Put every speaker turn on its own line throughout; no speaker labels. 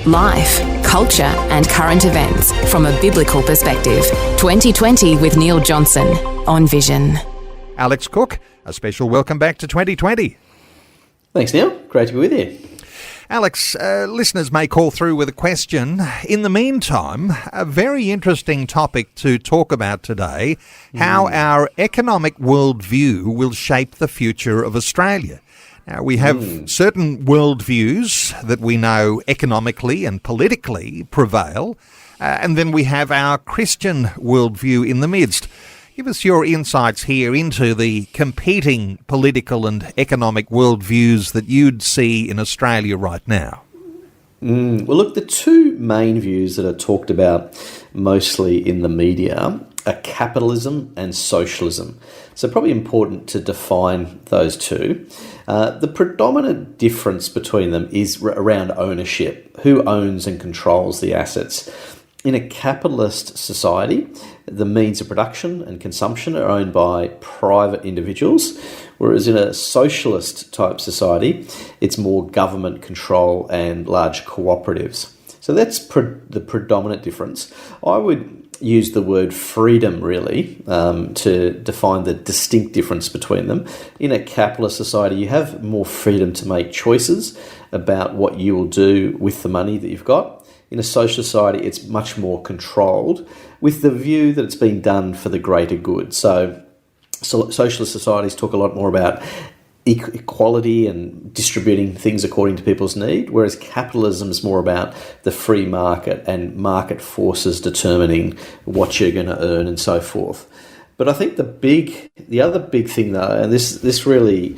Life, culture, and current events from a biblical perspective. 2020 with Neil Johnson on Vision.
Alex Cook, a special welcome back to 2020.
Thanks, Neil. Great to be with you.
Alex, listeners may call through with a question. In the meantime, a very interesting topic to talk about today, how our economic worldview will shape the future of Australia. Now, we have certain worldviews that we know economically and politically prevail, and then we have our Christian worldview in the midst. Give us your insights here into the competing political and economic worldviews that you'd see in Australia right now.
Well, look, the two main views that are talked about mostly in the media are capitalism and socialism. So probably important to define those two. The predominant difference between them is around ownership. Who owns and controls the assets? In a capitalist society, the means of production and consumption are owned by private individuals, whereas in a socialist type society, it's more government control and large cooperatives. So that's the predominant difference. I would use the word freedom really to define the distinct difference between them. In a capitalist society, you have more freedom to make choices about what you will do with the money that you've got. In a social society, it's much more controlled with the view that it's being done for the greater good. So socialist societies talk a lot more about equality and distributing things according to people's need, whereas capitalism is more about the free market and market forces determining what you're going to earn and so forth. But I think the other big thing though, and this really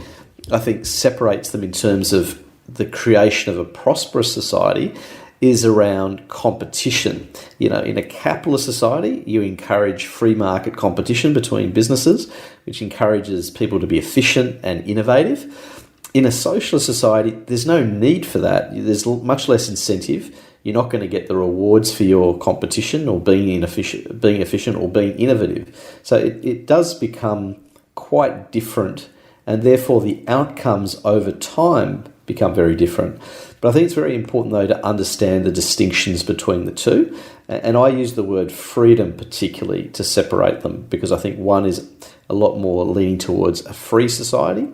I think separates them in terms of the creation of a prosperous society, is around competition. You know, in a capitalist society, you encourage free market competition between businesses, which encourages people to be efficient and innovative. In a socialist society, there's no need for that. There's much less incentive. You're not going to get the rewards for your competition or being efficient or being innovative. So it does become quite different, and therefore the outcomes over time become very different. But I think it's very important, though, to understand the distinctions between the two. And I use the word freedom particularly to separate them, because I think one is a lot more leaning towards a free society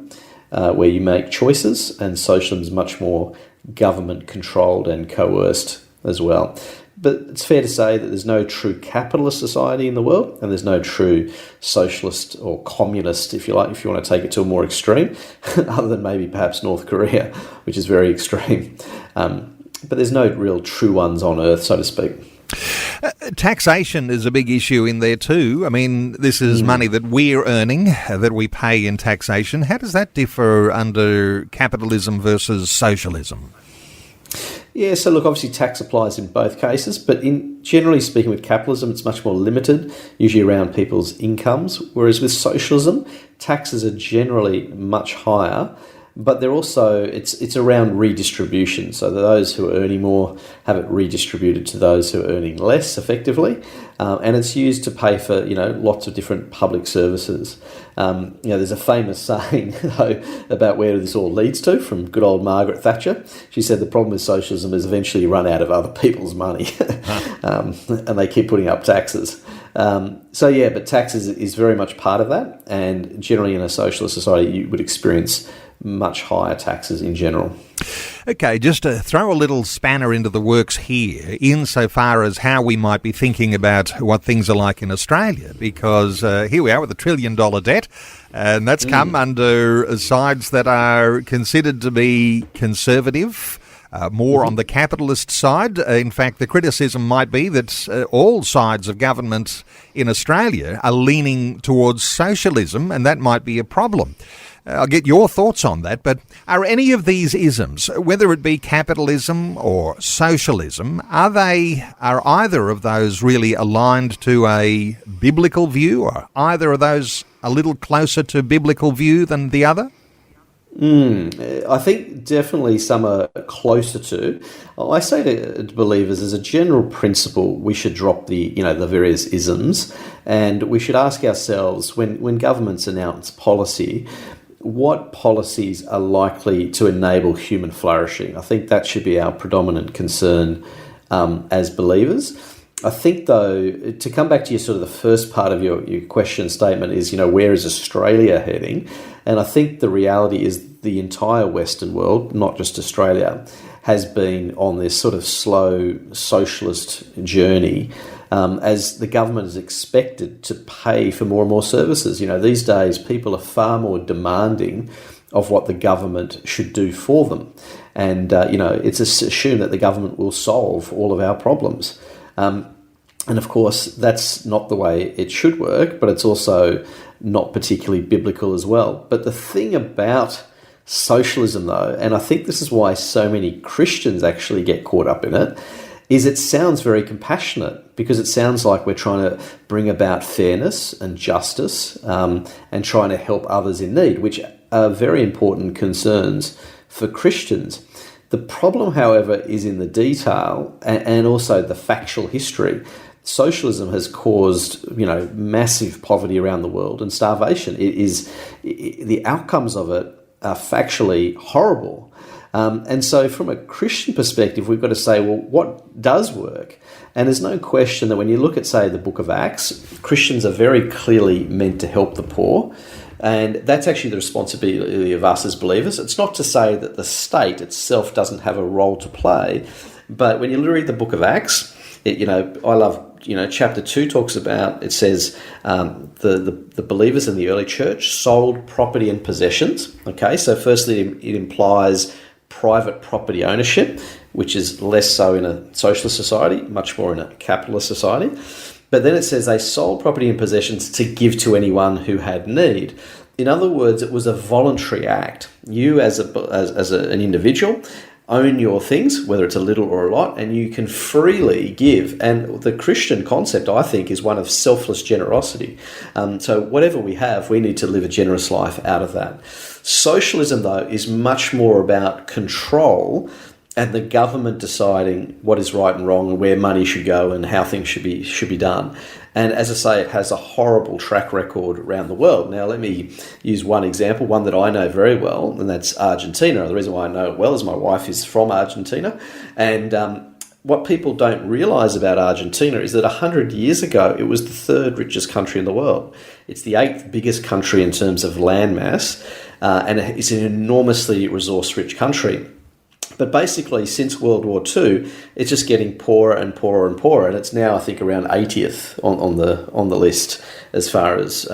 where you make choices, and socialism is much more government-controlled and coerced as well. But it's fair to say that there's no true capitalist society in the world, and there's no true socialist or communist, if you like, if you want to take it to a more extreme, other than maybe perhaps North Korea, which is very extreme. But there's no real true ones on earth, so to speak.
Taxation is a big issue in there too. I mean, this is money that we're earning, that we pay in taxation. How does that differ under capitalism versus socialism?
Yeah, so look, obviously tax applies in both cases, but generally speaking with capitalism, it's much more limited, usually around people's incomes, whereas with socialism, taxes are generally much higher, but they're also, it's around redistribution. So those who are earning more have it redistributed to those who are earning less effectively, and it's used to pay for, lots of different public services. There's a famous saying though about where this all leads to from good old Margaret Thatcher. She said the problem with socialism is eventually you run out of other people's money and they keep putting up taxes. But taxes is very much part of that, and generally in a socialist society you would experience much higher taxes in general.
Okay, just to throw a little spanner into the works here, insofar as how we might be thinking about what things are like in Australia, because here we are with $1 trillion debt, and that's come under sides that are considered to be conservative, more on the capitalist side. In fact, the criticism might be that all sides of government in Australia are leaning towards socialism, and that might be a problem. I'll get your thoughts on that, but are any of these isms, whether it be capitalism or socialism, are either of those really aligned to a biblical view, or either of those a little closer to biblical view than the other?
I think definitely some are closer to. I say to believers, as a general principle, we should drop the various isms, and we should ask ourselves when governments announce policy, what policies are likely to enable human flourishing. I think that should be our predominant concern as believers. I think, though, to come back to your sort of the first part of your question statement is, where is Australia heading? And I think the reality is the entire Western world, not just Australia, has been on this sort of slow socialist journey as the government is expected to pay for more and more services. These days people are far more demanding of what the government should do for them. And, it's assumed that the government will solve all of our problems. And of course, that's not the way it should work, but it's also not particularly biblical as well. But the thing about socialism, though, and I think this is why so many Christians actually get caught up in it, is it sounds very compassionate, because it sounds like we're trying to bring about fairness and justice and trying to help others in need, which are very important concerns for Christians. The problem, however, is in the detail and also the factual history. Socialism has caused, massive poverty around the world and starvation. The outcomes of it are factually horrible. And so from a Christian perspective, we've got to say, well, what does work? And there's no question that when you look at, say, the book of Acts, Christians are very clearly meant to help the poor. And that's actually the responsibility of us as believers. It's not to say that the state itself doesn't have a role to play, but when you read the book of Acts, I love, chapter 2 talks about, it says the believers in the early church sold property and possessions. Okay, so firstly, it implies private property ownership, which is less so in a socialist society, much more in a capitalist society. But then it says they sold property and possessions to give to anyone who had need. In other words, it was a voluntary act. You as an individual own your things, whether it's a little or a lot, and you can freely give. And the Christian concept, I think, is one of selfless generosity. So whatever we have, we need to live a generous life out of that. Socialism, though, is much more about control and the government deciding what is right and wrong and where money should go and how things should be done. And as I say, it has a horrible track record around the world. Now, let me use one example, one that I know very well, and that's Argentina. The reason why I know it well is my wife is from Argentina. And what people don't realise about Argentina is that 100 years ago, it was the third richest country in the world. It's the 8th biggest country in terms of land mass, and it's an enormously resource-rich country. But basically, since World War II, it's just getting poorer and poorer and poorer, and it's now, I think, around 80th on the list as far as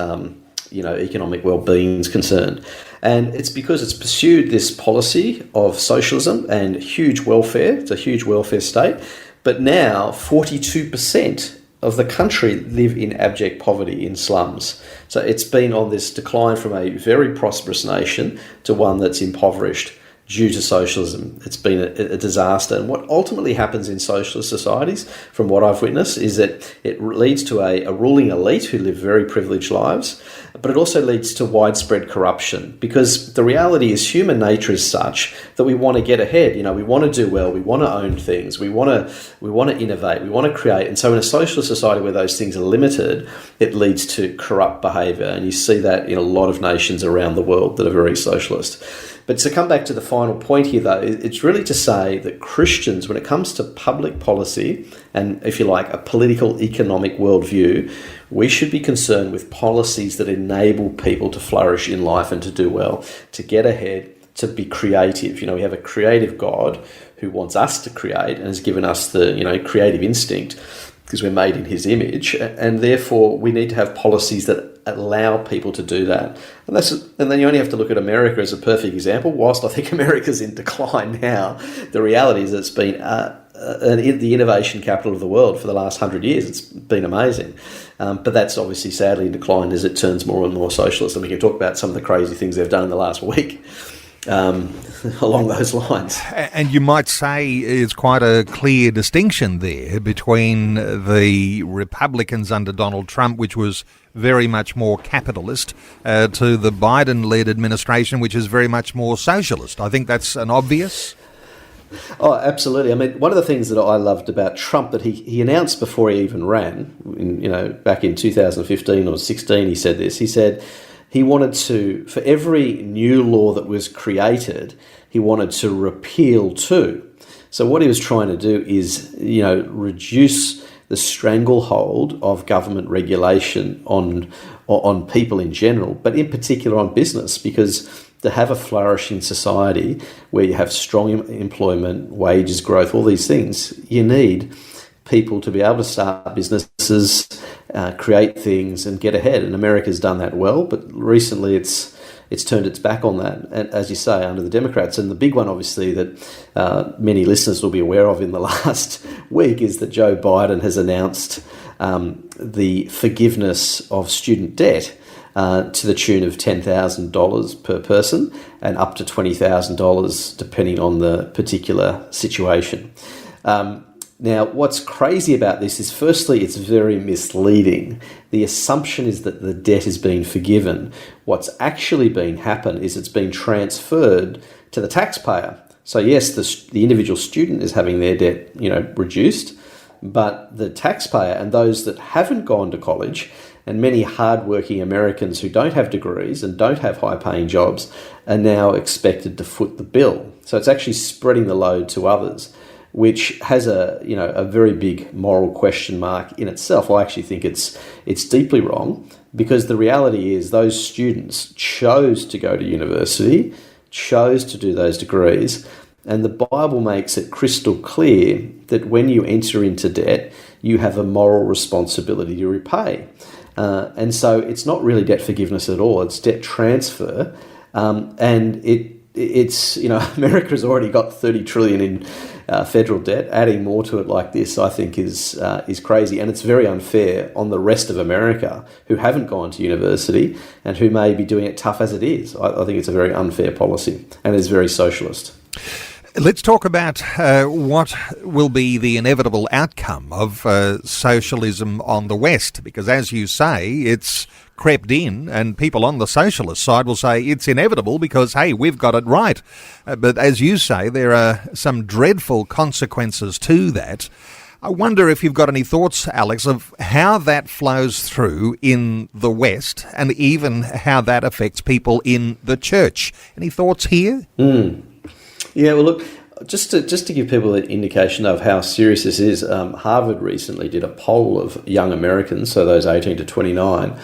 economic well-being is concerned. And it's because it's pursued this policy of socialism and huge welfare. It's a huge welfare state, but now 42% of the country live in abject poverty in slums. So it's been on this decline from a very prosperous nation to one that's impoverished due to socialism. It's been a disaster. And what ultimately happens in socialist societies, from what I've witnessed, is that it leads to a ruling elite who live very privileged lives, but it also leads to widespread corruption, because the reality is human nature is such that we want to get ahead. We want to do well, we want to own things, we want to innovate, we want to create. And so in a socialist society where those things are limited, it leads to corrupt behaviour. And you see that in a lot of nations around the world that are very socialist. But to come back to the final point here, though, it's really to say that Christians, when it comes to public policy and, if you like, a political economic worldview, we should be concerned with policies that enable people to flourish in life and to do well, to get ahead, to be creative. We have a creative God who wants us to create and has given us the, creative instinct, because we're made in his image, and therefore we need to have policies that allow people to do that. And then you only have to look at America as a perfect example. Whilst I think America's in decline now, the reality is it's been the innovation capital of the world for the last 100 years. It's been amazing. But that's obviously sadly in decline as it turns more and more socialist. And we can talk about some of the crazy things they've done in the last week. Along those lines.
And you might say it's quite a clear distinction there between the Republicans under Donald Trump, which was very much more capitalist, to the Biden-led administration, which is very much more socialist. I think that's an obvious.
Oh, absolutely. I mean, one of the things that I loved about Trump that he announced before he even ran, back in 2015 or 16, he said this. He said, he wanted to, for every new law that was created, he wanted to repeal two. So what he was trying to do is, reduce the stranglehold of government regulation on people in general, but in particular on business, because to have a flourishing society where you have strong employment, wages growth, all these things, you need people to be able to start businesses, create things and get ahead. And America's done that well, but recently it's turned its back on that, and as you say, under the Democrats. And the big one, obviously, that many listeners will be aware of in the last week is that Joe Biden has announced the forgiveness of student debt to the tune of $10,000 per person and up to $20,000 depending on the particular situation. Now, what's crazy about this is, firstly, it's very misleading. The assumption is that the debt is being forgiven. What's actually been happened is it's been transferred to the taxpayer. So yes, the individual student is having their debt, reduced, but the taxpayer and those that haven't gone to college, and many hardworking Americans who don't have degrees and don't have high-paying jobs, are now expected to foot the bill. So it's actually spreading the load to others, which has a very big moral question mark in itself. I actually think it's deeply wrong, because the reality is those students chose to go to university, chose to do those degrees, and the Bible makes it crystal clear that when you enter into debt, you have a moral responsibility to repay. And so it's not really debt forgiveness at all, it's debt transfer. And it's America's already got $30 trillion in federal debt. Adding more to it like this, I think, is crazy, and it's very unfair on the rest of America who haven't gone to university and who may be doing it tough as it is. I think it's a very unfair policy, and it's very socialist.
Let's talk about what will be the inevitable outcome of socialism on the West, because, as you say, it's crept in, and people on the socialist side will say it's inevitable because, hey, we've got it right. But as you say, there are some dreadful consequences to that. I wonder if you've got any thoughts, Alex, of how that flows through in the West, and even how that affects people in the church. Any thoughts here?
Yeah, well, look, just to give people an indication of how serious this is, Harvard recently did a poll of young Americans, so those 18 to 29,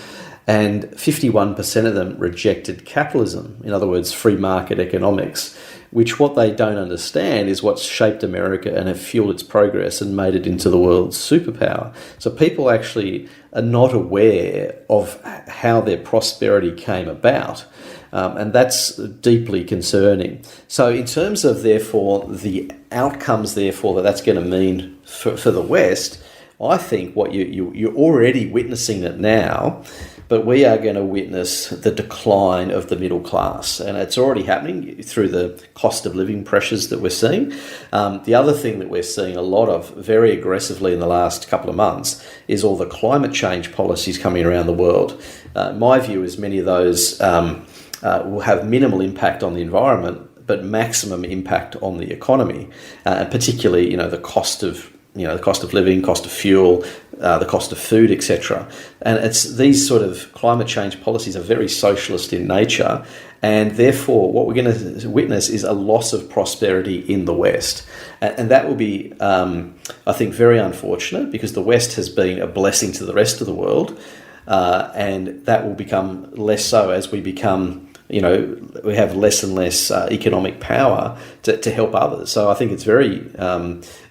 and 51% of them rejected capitalism, in other words, free market economics, which what they don't understand is what's shaped America and have fueled its progress and made it into the world's superpower. So people actually are not aware of how their prosperity came about. And that's deeply concerning. So in terms of, therefore, the outcomes, therefore, that's going to mean for the West, I think what you're already witnessing it now, but we are going to witness the decline of the middle class. And it's already happening through the cost of living pressures that we're seeing. The other thing that we're seeing a lot of very aggressively in the last couple of months is all the climate change policies coming around the world. My view is many of those will have minimal impact on the environment, but maximum impact on the economy, and particularly, the cost of living, cost of fuel, the cost of food, etc. And it's these sort of climate change policies are very socialist in nature, and therefore what we're going to witness is a loss of prosperity in the West, and that will be, I think, very unfortunate, because the West has been a blessing to the rest of the world, and that will become less so as we become. We have less and less economic power to help others. So I think it's very,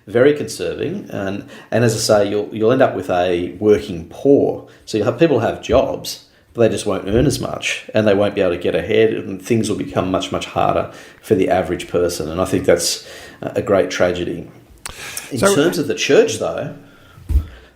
very conserving. And as I say, you'll end up with a working poor. So you'll have people have jobs, but they just won't earn as much, and they won't be able to get ahead, and things will become much, much harder for the average person. And I think that's a great tragedy. In terms of the church, though...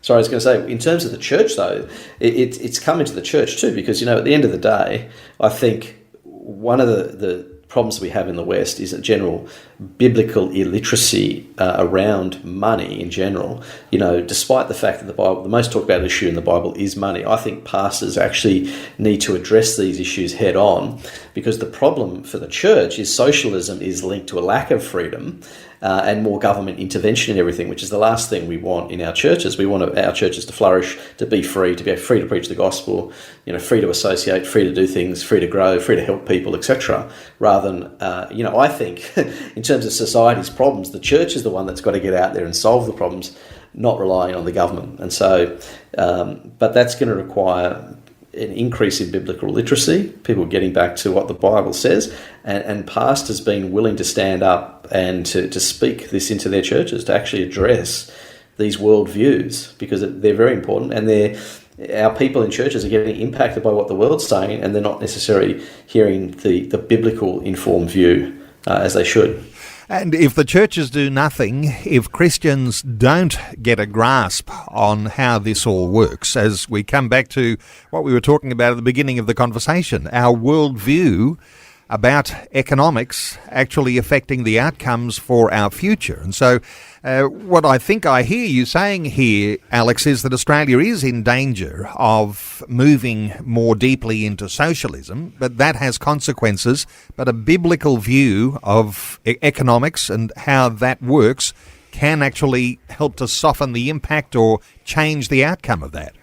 Sorry, I was going to say, in terms of the church, though, it's come into the church too, because, at the end of the day, I think one of the problems we have in the West is a general biblical illiteracy around money in general, despite the fact that the most talked about issue in the Bible is money, I think pastors actually need to address these issues head on, because the problem for the church is socialism is linked to a lack of freedom and more government intervention in everything, which is the last thing we want in our churches. We want our churches to flourish, to be free to preach the gospel, free to associate, free to do things, free to grow, free to help people, etc. Rather than, I think in terms of society's problems, the church is the one that's got to get out there and solve the problems, not relying on the government. And so, but that's going to require an increase in biblical literacy, people getting back to what the Bible says, and pastors being willing to stand up and to speak this into their churches, to actually address these worldviews, because they're very important, and our people in churches are getting impacted by what the world's saying, and they're not necessarily hearing the biblical informed view as they should.
And if the churches do nothing, if Christians don't get a grasp on how this all works, as we come back to what we were talking about at the beginning of the conversation, our worldview about economics actually affecting the outcomes for our future. And so what I think I hear you saying here, Alex, is that Australia is in danger of moving more deeply into socialism, but that has consequences. But a biblical view of economics and how that works can actually help to soften the impact or change the outcome of that.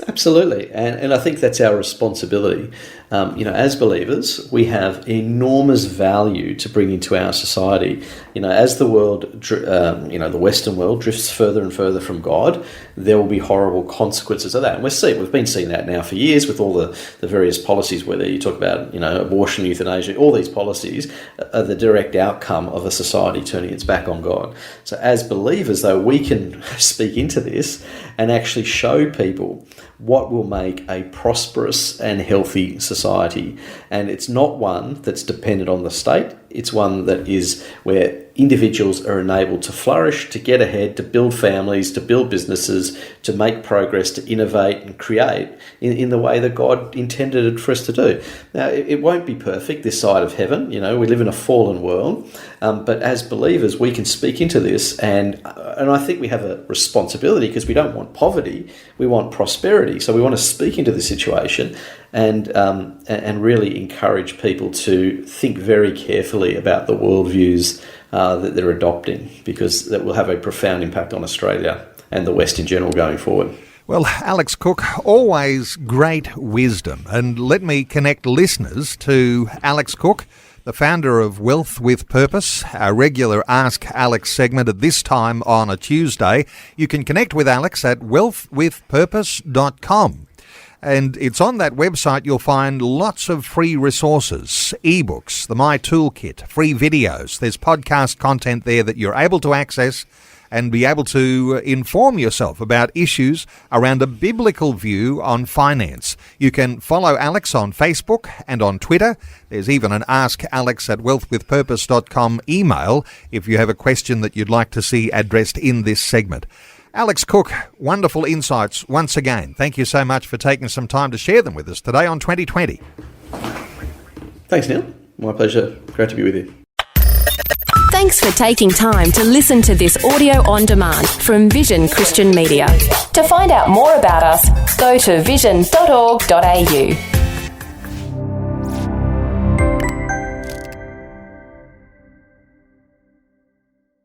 Absolutely, and I think that's our responsibility. As believers, we have enormous value to bring into our society. As the world, the Western world drifts further and further from God, there will be horrible consequences of that. And we've been seeing that now for years with all the various policies, whether you talk about, abortion, euthanasia, all these policies are the direct outcome of a society turning its back on God. So as believers, though, we can speak into this and actually show people what will make a prosperous and healthy society. And it's not one that's dependent on the state. It's one that is where individuals are enabled to flourish, to get ahead, to build families, to build businesses, to make progress, to innovate and create in the way that God intended it for us to do. Now, it won't be perfect this side of heaven. We live in a fallen world. But as believers, we can speak into this. And I think we have a responsibility, because we don't want poverty. We want prosperity. So we want to speak into the situation and really encourage people to think very carefully about the worldviews that they're adopting, because that will have a profound impact on Australia and the West in general going forward.
Well, Alex Cook, always great wisdom. And let me connect listeners to Alex Cook, the founder of Wealth with Purpose, our regular Ask Alex segment at this time on a Tuesday. You can connect with Alex at wealthwithpurpose.com. And it's on that website you'll find lots of free resources, ebooks, the My Toolkit, free videos. There's podcast content there that you're able to access and be able to inform yourself about issues around a biblical view on finance. You can follow Alex on Facebook and on Twitter. There's even an Ask Alex at wealthwithpurpose.com email if you have a question that you'd like to see addressed in this segment. Alex Cook, wonderful insights once again. Thank you so much for taking some time to share them with us today on 2020.
Thanks, Neil. My pleasure. Great to be with you.
Thanks for taking time to listen to this audio on demand from Vision Christian Media. To find out more about us, go to vision.org.au.